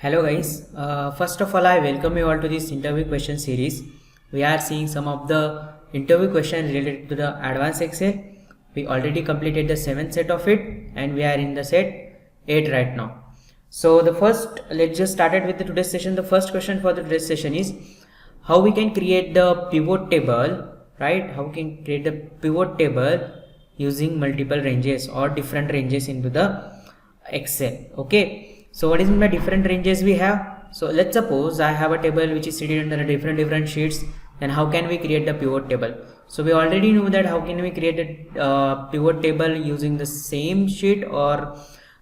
Hello guys, first of all I welcome you all to this interview question series. We are seeing some of the interview questions related to the advanced Excel. We already completed the 7th set of it and we are in the set 8 right now. So let's just start it with the today's session. The first question for the today's session is how we can create the pivot table, right? How we can create the pivot table using multiple ranges or different ranges into the Excel. Okay. So what is meant by different ranges we have? So let's suppose I have a table which is seated under different sheets. Then how can we create the pivot table? So we already know that how can we create a pivot table using the same sheet or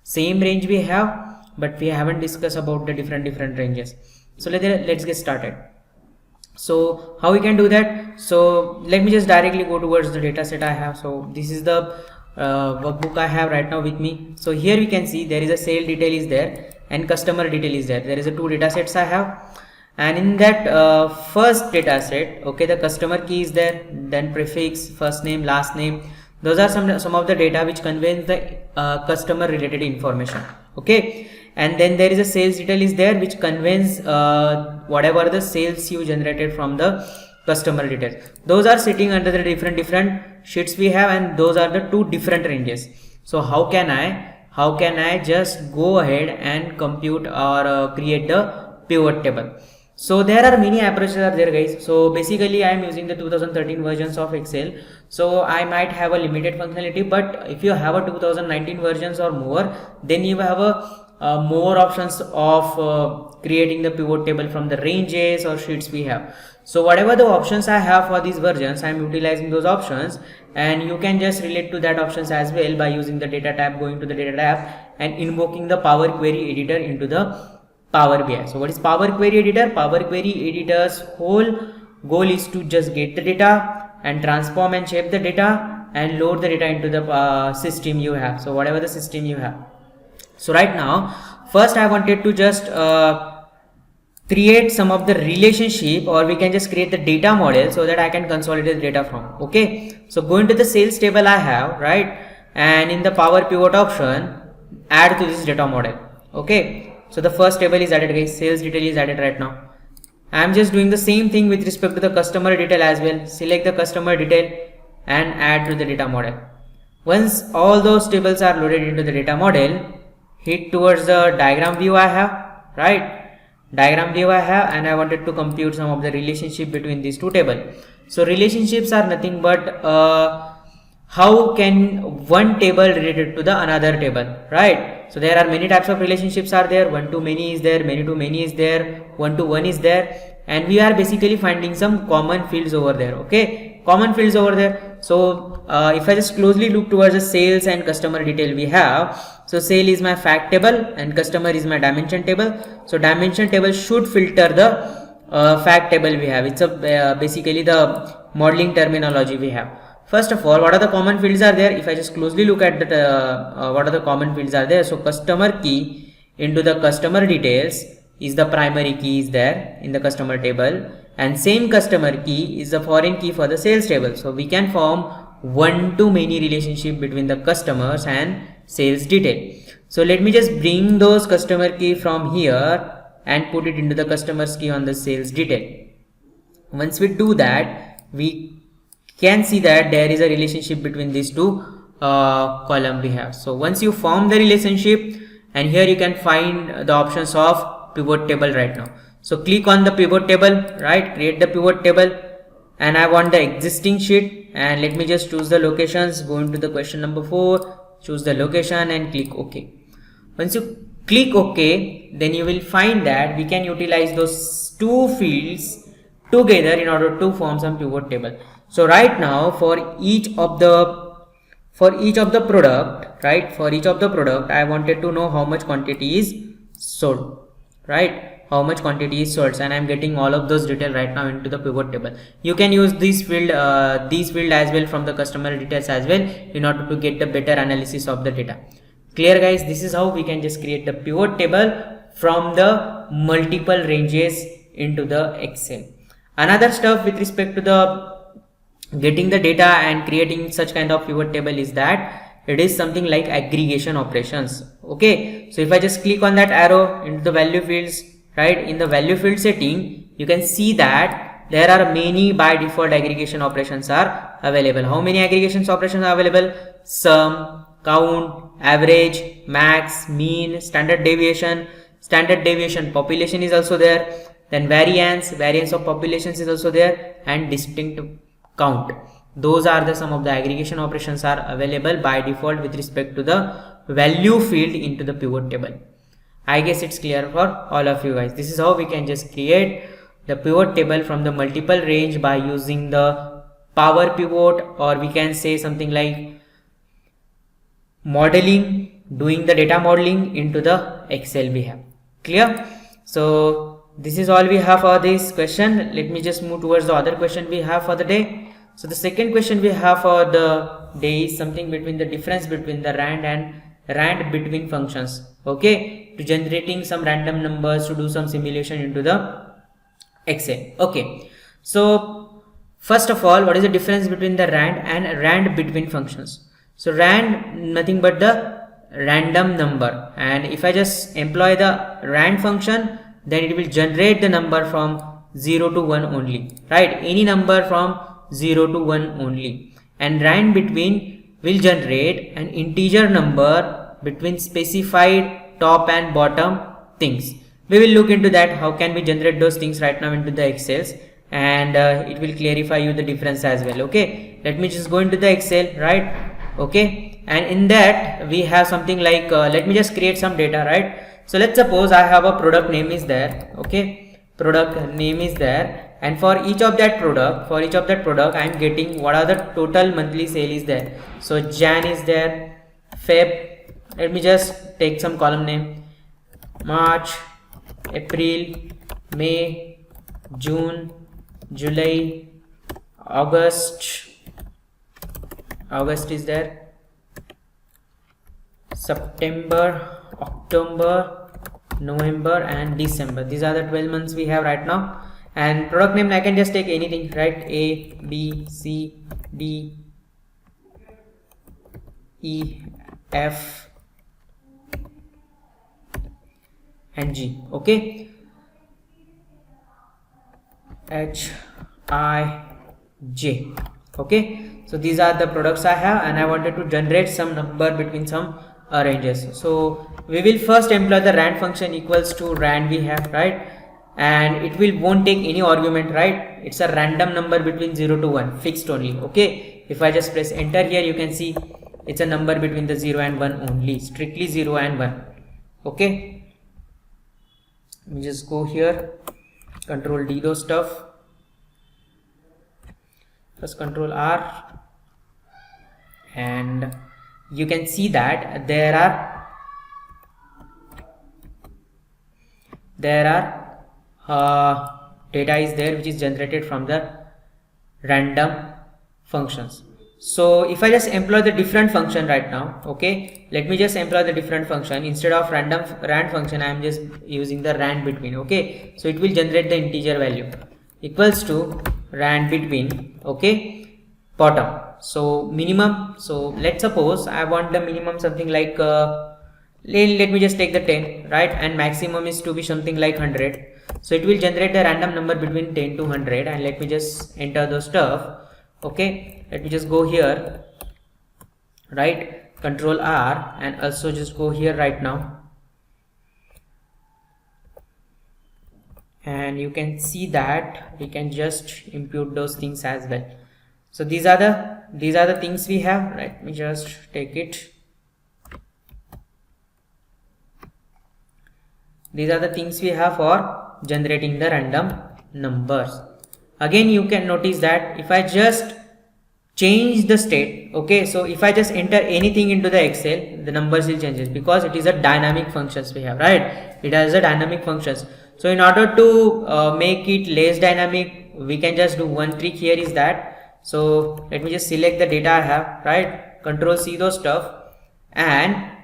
same range we have, but we haven't discussed about the different ranges. So let's get started. So how we can do that? So let me just directly go towards the data set I have. So this is the workbook I have right now with me. So here we can see there is a sale detail is there and customer detail is there. There is a two data sets I have, and in that first data set, okay, the customer key is there, then prefix, first name, last name. Those are some of the data which conveys the customer related information. Okay, and then there is a sales detail is there which conveys whatever the sales you generated from the customer details. Those are sitting under the different sheets we have, and those are the two different ranges. So how can I just go ahead and compute or create the pivot table? So there are many approaches are there guys. So basically I am using the 2013 versions of Excel, so I might have a limited functionality, but if you have a 2019 versions or more, then you have a more options of creating the pivot table from the ranges or sheets we have. So whatever the options I have for these versions, I am utilizing those options, and you can just relate to that options as well by using the data tab, going to the data tab and invoking the Power Query editor into the Power BI. So what is Power Query editor? Power Query editor's whole goal is to just get the data and transform and shape the data and load the data into the system you have. So whatever the system you have. So right now, first I wanted to just create some of the relationship, or we can just create the data model so that I can consolidate the data from. Okay, so go into the sales table I have, right, and in the Power Pivot option, add to this data model. Okay, so the first table is added guys, sales detail is added right now. I am just doing the same thing with respect to the customer detail as well. Select the customer detail and add to the data model. Once all those tables are loaded into the data model, hit towards the diagram view I have, right? Diagram view I have, and I wanted to compute some of the relationship between these two tables. So relationships are nothing but how can one table related to the another table, right? So there are many types of relationships are there. One to many is there, many to many is there, one to one is there, and we are basically finding some common fields over there. Okay, common fields over there. So if I just closely look towards the sales and customer detail we have, so sale is my fact table and customer is my dimension table. So dimension table should filter the fact table we have. It's a basically the modeling terminology we have. First of all, what are the common fields are there? If I just closely look at the what are the common fields are there? So customer key into the customer details is the primary key is there in the customer table, and same customer key is the foreign key for the sales table. So we can form one to many relationship between the customers and sales detail. So let me just bring those customer key from here and put it into the customer's key on the sales detail. Once we do that, we can see that there is a relationship between these two column we have. So once you form the relationship, and here you can find the options of pivot table right now. So click on the pivot table, right, create the pivot table, and I want the existing sheet, and let me just choose the locations. Go into the question number 4, choose the location and click OK. Once you click OK, then you will find that we can utilize those two fields together in order to form some pivot table. So right now for each of the product, right, for each of the product I wanted to know how much quantity is sold, right, how much quantity is sold, and I am getting all of those detail right now into the pivot table. You can use this field as well from the customer details as well in order to get the better analysis of the data. Clear guys? This is how we can just create the pivot table from the multiple ranges into the Excel. Another stuff with respect to the getting the data and creating such kind of pivot table is that it is something like aggregation operations. Okay, so if I just click on that arrow into the value fields, right, in the value field setting, you can see that there are many by default aggregation operations are available. How many aggregation operations are available? Sum, count, average, max, mean, standard deviation, population is also there, then variance of populations is also there, and distinct count. Those are the some of the aggregation operations are available by default with respect to the value field into the pivot table. I guess it's clear for all of you guys. This is how we can just create the pivot table from the multiple range by using the power pivot, or we can say something like modeling, doing the data modeling into the Excel we have. Clear? So this is all we have for this question. Let me just move towards the other question we have for the day. So the second question we have for the day is something between the difference between the rand and rand between functions. Okay, to generating some random numbers to do some simulation into the Excel. Okay, so first of all, what is the difference between the rand and rand between functions? So rand nothing but the random number, and if I just employ the rand function, then it will generate the number from 0 to 1 only, right? Any number from 0 to 1 only. And rand between will generate an integer number between specified top and bottom things. We will look into that, how can we generate those things right now into the Excels, and it will clarify you the difference as well. Okay, let me just go into the Excel, right? Okay, and in that we have something like let me just create some data, right? So let's suppose I have a product name is there. Okay, product name is there, and for each of that product I am getting what are the total monthly sale is there. So Jan is there, Feb, let me just take some column name, March, April, May, June, July, August is there, September, October, November and December. These are the 12 months we have right now. And product name I can just take anything, right? A, B, C, D, E, F and G. Okay, H, I, J. Okay, so these are the products I have, and I wanted to generate some number between some ranges. So we will first employ the rand function equals to rand we have, right? And it won't take any argument, right? It's a random number between 0 to 1, fixed only. Okay, if I just press enter here, you can see it's a number between the 0 and 1 only, strictly 0 and 1. Okay, let me just go here, control D those stuff, first control R, and you can see that there are data is there which is generated from the random functions. So if I just employ the different function right now, okay, let me just employ the different function. Instead of rand function, I am just using the rand between. Okay, so it will generate the integer value equals to rand between, okay, bottom. So minimum, so let's suppose I want the minimum something like let me just take the 10, right? And maximum is to be something like 100. So it will generate a random number between 10 to 100, and let me just enter those stuff. Okay, let me just go here, right, control R, and also just go here right now, and you can see that we can just impute those things as well. So these are the things we have, right? Let me just take it. These are the things we have for generating the random numbers. Again, you can notice that if I just change the state, okay, so if I just enter anything into the Excel, the numbers will change because it is a dynamic functions we have, right? It has a dynamic functions. So in order to make it less dynamic, we can just do one trick here is that, so let me just select the data I have, right, control C those stuff and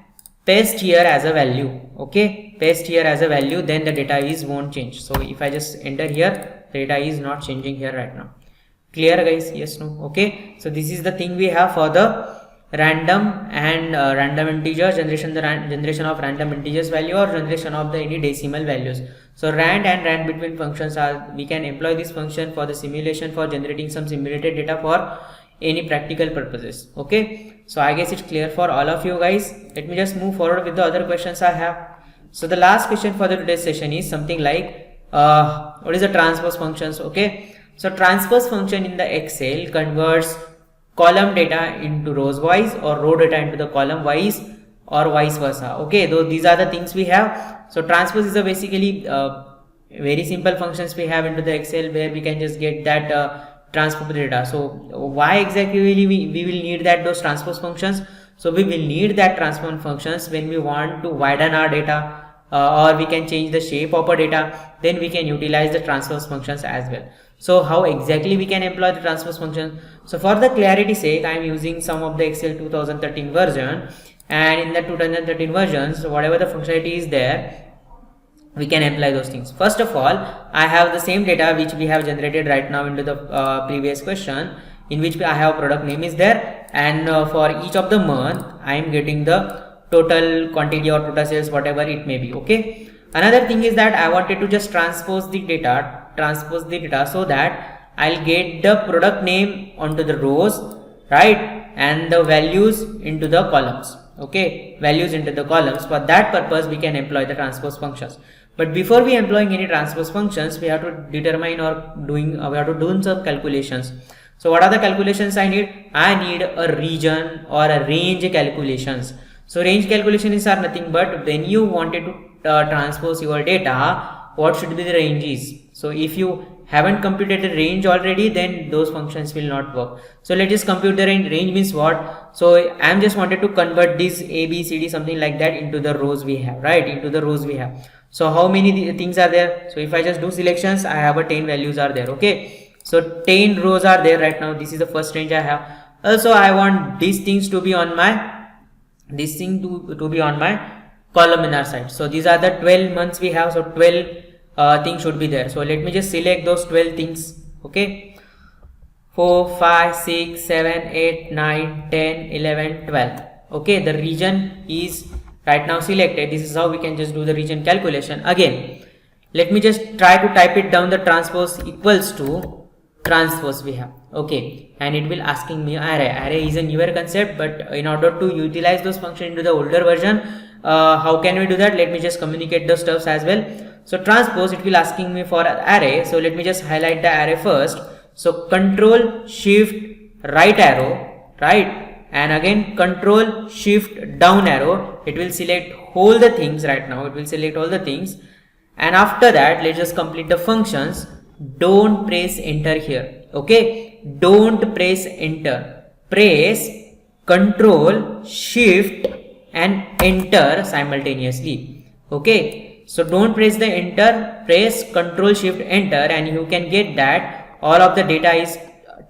paste here as a value. Okay, paste here as a value, then the data won't change. So if I just enter here, the data is not changing here right now. Clear guys? Yes, no? Okay, so this is the thing we have for the random and random integer generation of random integers value or generation of the any decimal values. So rand and rand between functions are, we can employ this function for the simulation, for generating some simulated data for any practical purposes. Okay, so I guess it's clear for all of you guys. Let me just move forward with the other questions I have. So the last question for the today's session is something like what is the transpose functions? Okay, so transpose function in the Excel converts column data into rows wise or row data into the column wise or vice versa. Okay, though these are the things we have. So transpose is a basically very simple functions we have into the Excel, where we can just get that transpose data. So why exactly we will need those transpose functions? So we will need that transpose functions when we want to widen our data or we can change the shape of our data, then we can utilize the transpose functions as well. So how exactly we can employ the transpose function? So for the clarity sake, I am using some of the Excel 2013 version, and in the 2013 versions, so whatever the functionality is there, we can apply those things. First of all, I have the same data which we have generated right now into the previous question, in which I have product name is there, and for each of the month I am getting the total quantity or total sales, whatever it may be. Okay, another thing is that I wanted to just transpose the data so that I'll get the product name onto the rows, right, and the values into the columns. Okay, values into the columns. For that purpose we can employ the transpose functions. But before we employing any transpose functions, we have to determine or we have to do some calculations. So what are the calculations I need? I need a region or a range calculations. So range calculations are nothing but when you wanted to transpose your data, what should be the ranges. So if you haven't computed the range already, then those functions will not work. So let's just compute the range. Range means what? So I am just wanted to convert this A, B, C, D, something like that into the rows we have, right? Into the rows we have. So how many things are there? So if I just do selections, I have a 10 values are there. Okay, so 10 rows are there right now. This is the first range I have. Also I want these things to be on my to be on my columnar side. So these are the 12 months we have. So 12 things should be there. So let me just select those 12 things. Okay, 4, 5, 6, 7, 8, 9, 10, 11, 12. Okay, the region is right now selected. This is how we can just do the region calculation. Again, let me just try to type it down. The transpose equals to transpose we have. Okay, and it will asking me array is a newer concept, but in order to utilize those functions into the older version, how can we do that? Let me just communicate those stuffs as well. So transpose, it will asking me for array. So let me just highlight the array first. So control shift right arrow, right, and again control shift down arrow. It will select all the things right now. It will select all the things, and after that let's just complete the functions. Don't press enter here. Okay, don't press enter. Press control shift and enter simultaneously. Okay, so don't press the enter, press control shift enter, and you can get that all of the data is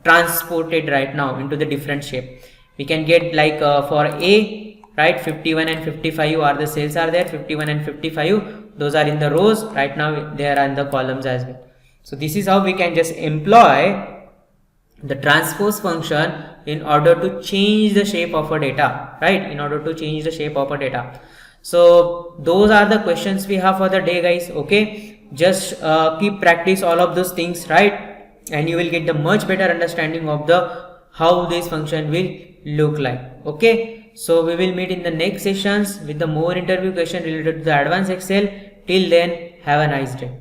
transported right now into the different shape. We can get like for A, right, 51 and 55 are the cells are there. 51 and 55, those are in the rows. Right now they are in the columns as well. So this is how we can just employ the transpose function in order to change the shape of a data, right, in order to change the shape of a data. So those are the questions we have for the day, guys. Okay, just keep practice all of those things, right, and you will get the much better understanding of the how this function will look like. Okay, so we will meet in the next sessions with the more interview question related to the advanced Excel. Till then, have a nice day.